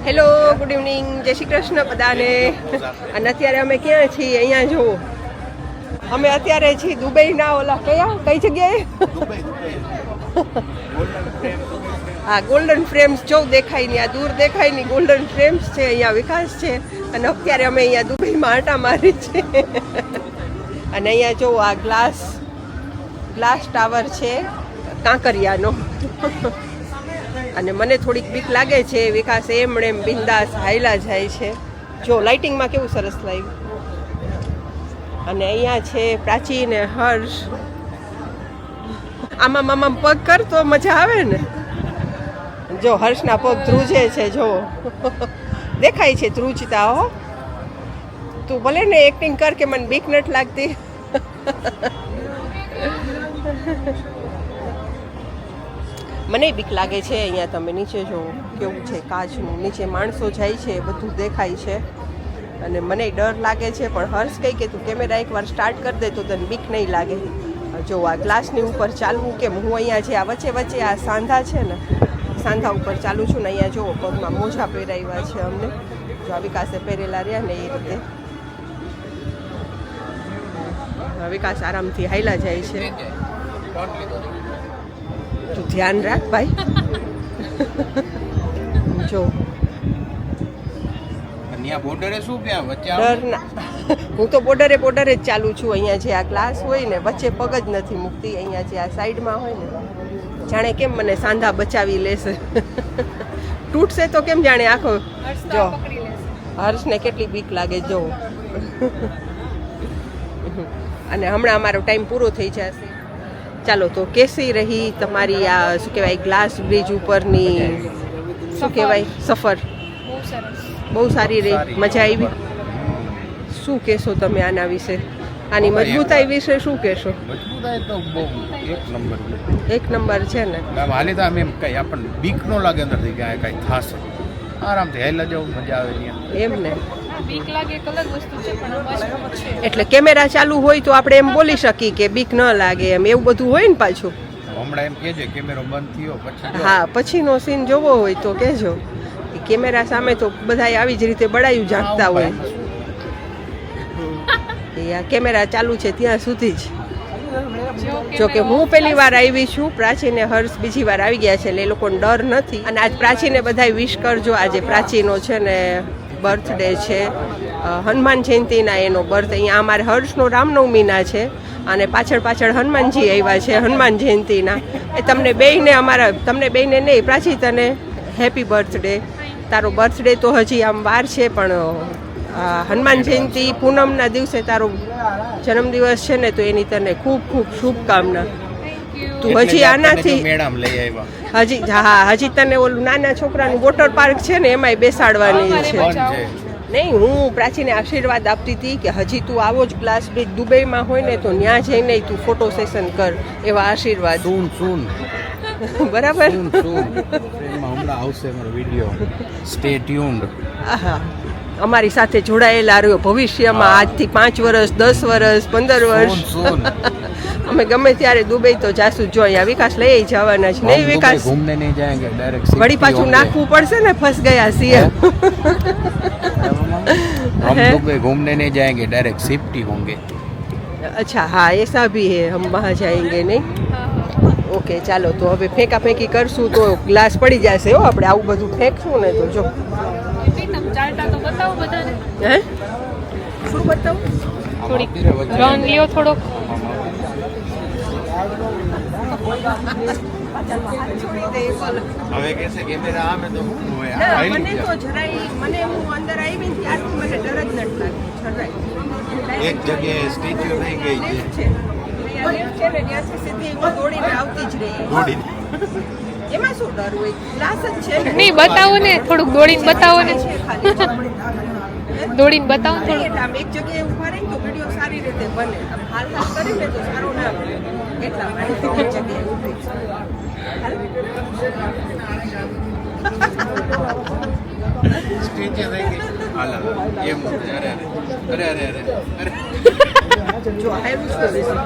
Hello, good evening, જય શ્રી કૃષ્ણ બધાને. અને અત્યારે અમે ક્યાં છીએ? અહીંયા જુઓ, અમે અત્યારે છીએ દુબઈના ઓલા કઈ જગ્યાએ? હા, ગોલ્ડન ફ્રેમ્સ જો દેખાય નહીં, આ દૂર દેખાય નહીં, ગોલ્ડન ફ્રેમ્સ છે. અહીંયા વિકાસ છે અને અત્યારે અમે અહીંયા દુબઈમાં આંટા મારી છે. અને અહીંયા જો આ ગ્લાસ ટાવર છે કાંકરિયાનો. અને મને થોડીક બીક લાગે છે. વિકાસ એમણે બિંદાસ હાયલા જાય છે. જો લાઇટિંગમાં કેવું સરસ લાગ્યું. અને અહીંયા છે પ્રાચી ને હર્ષ. આમાં મામા પગ કર તો મજા આવે ને. જો હર્ષના પગ ધ્રુજે છે, જો દેખાય છે ધ્રુજતા. હો, તું ભલે ને એક્ટિંગ કર કે મને બીક નથી લાગતી. મને બીક લાગે છે. અહીંયા તમે નીચે જો કેવું છે કાચનું, નીચે માણસો જાય છે, બધું દેખાય છે. અને મને ડર લાગે છે. પણ હર્ષ કહે કે તું કેમેરા એકવાર સ્ટાર્ટ કરી દે તો તને બીક નહીં લાગે. જો આ ગ્લાસની ઉપર ચાલવું કેમ, હું અહીંયા છે આ વચ્ચે આ સાંધા છે ને, સાંધા ઉપર ચાલું છું ને. અહીંયા જો પગમાં મોજા પહેરાવ્યા છે અમને, જો આ વિકાસે પહેરેલા રહ્યા ને એ રીતે. વિકાસ આરામથી હાયલા જાય છે. તું ધ્યાન રાખ ભાઈ. જો હું તો બોર્ડરે જ ચાલુ છું. અહીંયા જે આ ગ્લાસ હોય ને વચ્ચે પગ જ નથી મૂકતી. અહીંયા જે આ સાઈડમાં હોય ને, જાણે કેમ મને સાંધા બચાવી લેશે. તૂટશે તો કેમ જાણે આખો. જો હર્ષને કેટલી બીક લાગે જો. અને હમણાં અમારો ટાઈમ પૂરો થઈ જશે. ચાલો, તો કેસી રહી તમારી આ શું કહેવાય ગ્લાસ બ્રિજ ઉપરની શું કહેવાય સફર? બહુ સારી રહી, મજા આવી. શું કહેશો તમે આના વિશે? આની મજબૂતાઈ વિશે શું કહેશો? મજબૂતાઈ તો બહુ એક નંબર છે ને. હાલી તો આમ એમ કઈ આપણને બીક ન લાગે અંદરથી કે કઈ થશે. આરામથી હેલા જવું, મજા આવે ત્યાં. એમ ને, બીક લાગે એક અલગ વસ્તુ છે પણ મજબૂત છે. એટલે કેમેરા ચાલુ હોય તો આપણે એમ બોલી શકીએ કે બીક ન લાગે, એમ એવું બધું હોય ને પાછું. હમણાં એમ કહેજો કેમેરો બંધ થયો પછી. હા, પછીનો સીન જોવો હોય તો કહેજો. કેમેરા સામે તો બધા આવી જ રીતે બળાયું ઝાંકતા હોય. આ કેમેરા ચાલુ છે ત્યાં સુધી જ. જો કે હું પહેલી વાર આવી છું, પ્રાચીને હર્ષ બીજી વાર આવી ગયા છે, એટલે એ લોકોને ડર નથી. અને આજ પ્રાચીને બધા વિશ કરજો. આજે પ્રાચીનો છે ને બર્થડે છે, હનુમાન જયંતિના એનો બર્થ. અહીંયા અમારે હર્ષનો રામનવમીના છે અને પાછળ હનુમાનજી આવ્યા છે હનુમાન જયંતિના. એ તમને બેયને નહીં, પ્રાચી તને હેપી બર્થડે. તારો બર્થડે તો હજી આમ વાર છે, પણ હનુમાન જયંતિ પૂનમના દિવસે તારો જન્મદિવસ છે ને, તો એની તને ખૂબ ખૂબ શુભકામના. તું હજી આનાથી હજી તને ઓલું નાના છોકરાનું વોટર પાર્ક છે ને એમાંય બેસાડવાની છે. નહીં, હું પ્રાચીને આશીર્વાદ આપતી હતી કે હજી તું આવો જ ગ્લાસ બ્રિજ દુબઈમાં હોય ને તો ત્યાં જઈને તું ફોટો સેશન કર, એવા આશીર્વાદ. બરાબર. હમણાં આવશે મારો વિડીયો. Stay tuned. હા, અમારી સાથે જોડાયેલા રહ્યો ભવિષ્યમાં. આજથી 5 વર્ષ, 10 વર્ષ, 15 વર્ષ અમે ગમે ત્યારે દુબઈ તો જાસુ. જો અહીંયા વિકાસ લઈ જવાના છે. નહીં વિકાસ, ઘૂમને નહીં જાયેંગે, ડાયરેક્ટ વળી પાછું નાખવું પડશે ને, ફસ ગયા સીએમ. हम दुबई घूमने नहीं जाएंगे, डायरेक्ट शिफ्ट ही होंगे. अच्छा, हाँ, ऐसा भी है, हम वहाँ जाएंगे नहीं. ઓકે, ચાલો તો હવે ફેંકી કરશું તો ગ્લાસ પડી જશે. હો, આપણે આવું બધું ફેંકશું ને તો જો. ચાલતા તો બતાવો બધાને. હે, શું બતાવું? થોડીક રન લ્યો થોડોક. હવે કેસે કેમેરા આમે તો હું હોય મને તો જરાય, મને હું અંદર આવી ને ત્યારથી મને ડર જ નથી લાગ્યો જરાય. એક જગ્યાએ સ્ટેચ્યુ થઈ ગઈ છે. છે ને ત્યાંથી સીધી હું દોડીને આવતી જ રહી. એમાં શું ડર હોય? ગ્લાસ જ છે ને. નહીં, બતાવો ને થોડુંક, દોડીને બતાવો ને. દોડીને બતાવો થોડુંક. એટલે આમ એક જગ્યાએ ઊભા રહીને તો વિડીયો સારી રીતે બને. આમ હાલ કરીને તો સારો ના બને. એટલા માટે એક જગ્યાએ ઊભી સ્ટેચ્યુ થઈ ગઈ. હાલ એમ. અરે જો હારું શું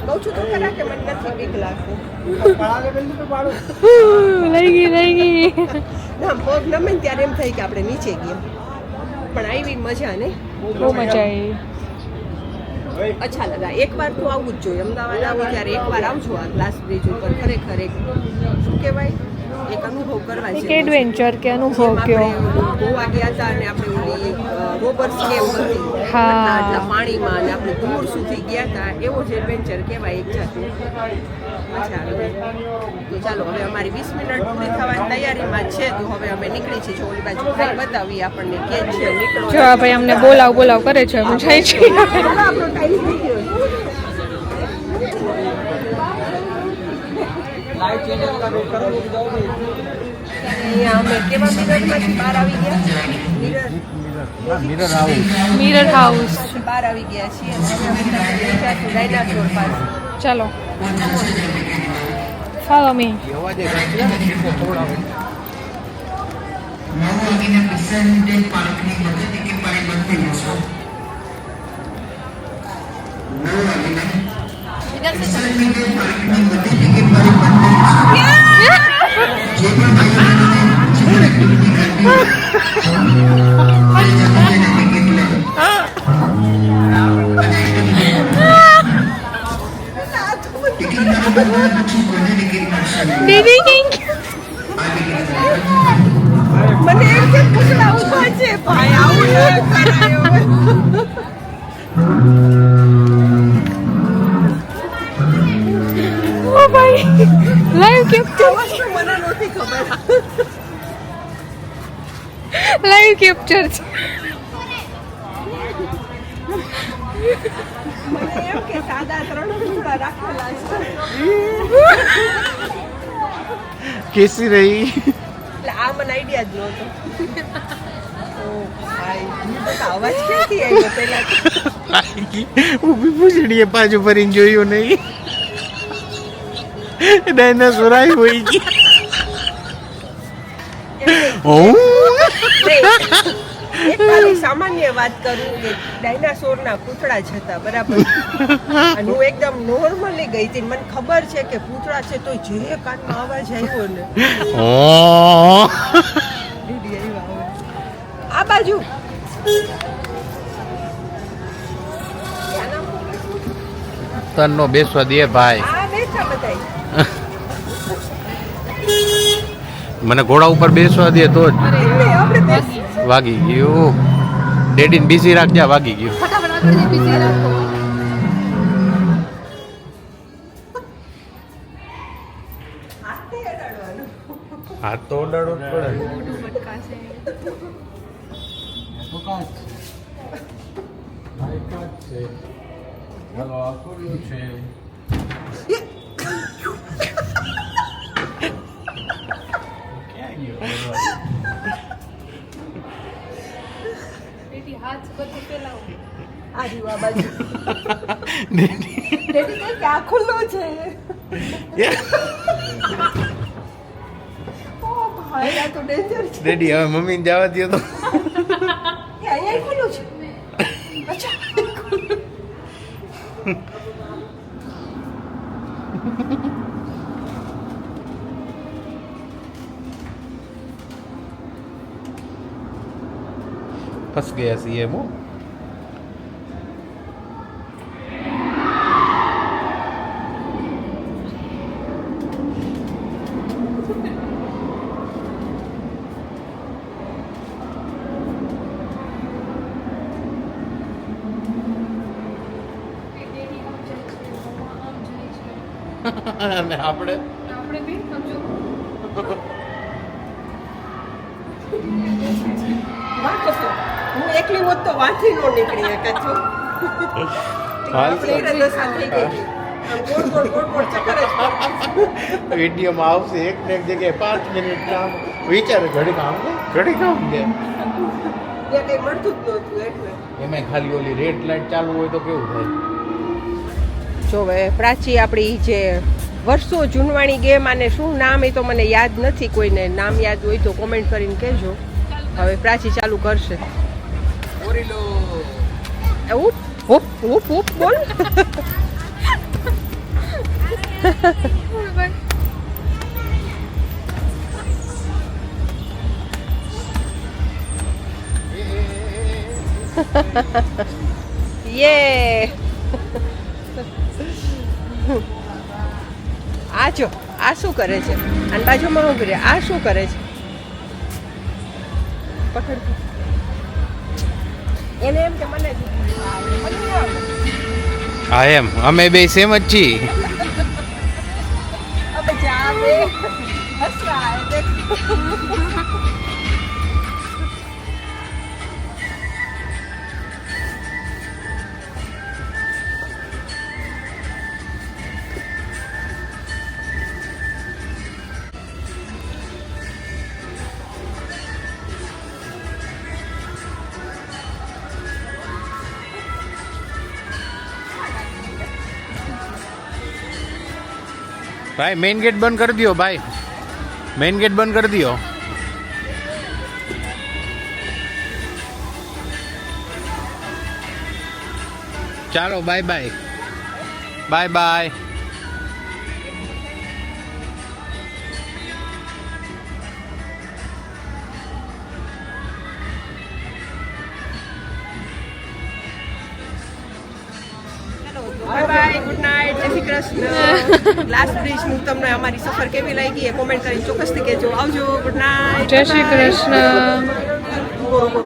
કહું છું તો ખરા કે મને નથી બીક લાગતી. લઈ ગઈ ના પગ નમે ને ત્યારે એમ થાય કે આપણે નીચે ગયા પણ આવી મજા ને બહુ મજા આવી. અચ્છા લગા એકવાર તો આવવું જ જોઈએ અમદાવાદ આવો ત્યારે એકવાર આવજો આ ગ્લાસ બ્રિજ ઉપર ખરેખર એક શું કહેવાય એક અનુભવ કરવા એક જેવો છે. એડવેન્ચર કે અનુભવ જેમ કયો. આપણે ગોવા ગયા હતા અને આપણે ઓલી રોબર્સ કેમ હતી હા. આટલા પાણીમાં અને આપણે દૂર સુધી ગયા હતા એવો જ એડવેન્ચર કહેવાય એક જાતનું મજા આવે. તો ચાલો હવે અમારી 20 મિનિટ પૂરી થવાની તૈયારીમાં છે તો હવે અમે નીકળી છીએ. જો ઓલી બાજુ ભાઈ બતાવી આપણને કે છે નીકળો. જો આ ભાઈ અમને બોલાવ કરે છે અમે જાય છીએ. આપણો ટાઈમ થઈ ગયો છે. અહીંયા અમે કેવા મિરરમાંથી બહાર આવી ગયા મિરર આવું મિરર હાઉસ. બહાર આવી ગયા છીએ અને હવે અમે જાશું ડાયનાસોર પાસે. ચાલો ફોલો મી. અવાજે ખવડાવે દીદી થેન્ક મને એમ કે પૂછડા ઊભા છે ભાઈ આવું ન કરાય હવે. યુ. ઓ ભાઈ લાઈવ કેપ્ચર આ વસ્તુ મને નહોતી ખબર. લાઈવ કેપ્ચર છે. મને એમ કે સાદા 3 પૂછડા રાખેલા છે કેસી રહી એટલે આ મને આઈડિયા જ નહોતો. ઓ ભાઈ તો અવાજ ક્યાંથી આવ્યો પહેલા ઊભી પૂછડીએ પાછું ફરીને જોયું નહીં ડાયનાસોર આવી હોય ગઈ એક ખાલી સામાન્ય વાત કરું કે ડાયનાસોરના પૂતળા જ હતા બરાબર અને હું એકદમ નોર્મલી ગઈ હતી મને ખબર છે કે પૂતળા છે તો જે કાનમાં અવાજ આવ્યો ને દીદી આવ્યા હવે. આ બાજુ તનનો બેસવા દે ભાઈ આ બેઠા બધાય મને ઘોડા ઉપર બેસવા દે તો જ એટલે આપણે બેસ વાગી ગયું ડેડીને બીસી રાખજે વાગી ગયું ફટાફટ આગળ જઈ પીસી રાખો. હાથથી અડાડવાનું. હાથ તો ઓડાડો જ પડે હાથ બધું ફેલાવો. આ રહ્યું આ બાજુ ડેડી કહે કે આ ખુલ્લો છે ઓ ભાઈ આ તો ડેન્જર છે ડેડી હવે મમ્મીને જવા દો તો એ અહીંયા ખુલ્લું છે અચ્છા ફસ ગયા છીએ હું અને આપણે આપણે બી સમજો. વાહ કશો હું એકલી હોત તો વાંચી નો નીકળી શકે છું આપણે એને દશા થઈ ગઈ હતી. આમ ગોળ ગોળ ગોળ ગોળ ચક્કર જ મારતા. વિડીયોમાં આવશે એક ને એક જગ્યાએ 5 મિનિટ કામ વિચારે ઘડી કામ ઘડી કામ દે ત્યાં કંઈ મળતું જ નહોતું એટલે એમાં ખાલી ઓલી રેડ લાઈટ ચાલુ હોય તો કેવું થાય જો હવે પ્રાચી આપણી જે વર્ષો જૂનવાણી ગેમ આને શું નામ એ તો મને યાદ નથી કોઈને નામ યાદ હોય તો કોમેન્ટ કરીને કહેજો હવે પ્રાચી ચાલુ કરશે ઉપ ઉપ ઉપ ઉપ બોલ યે આ જો આ શું કરે છે અને બાજુમાં ઉભી રહે આ શું કરે છે પકડ એને એમ કે મને હા એમ અમે બે સેમ જ છીએ अब जावे हंस रहा है देखो ભાઈ મેઇન ગેટ બંધ કરી દો ભાઈ મેઇન ગેટ બંધ કરી દો ચાલો bye bye bye bye bye bye good night જય શ્રી કૃષ્ણ ગ્લાસ બ્રિજ નું તમને અમારી સફર કેવી લાગી એ કોમેન્ટ કરીને ચોક્કસથી કહેજો આવજો ગુડ નાઇટ જય શ્રી કૃષ્ણ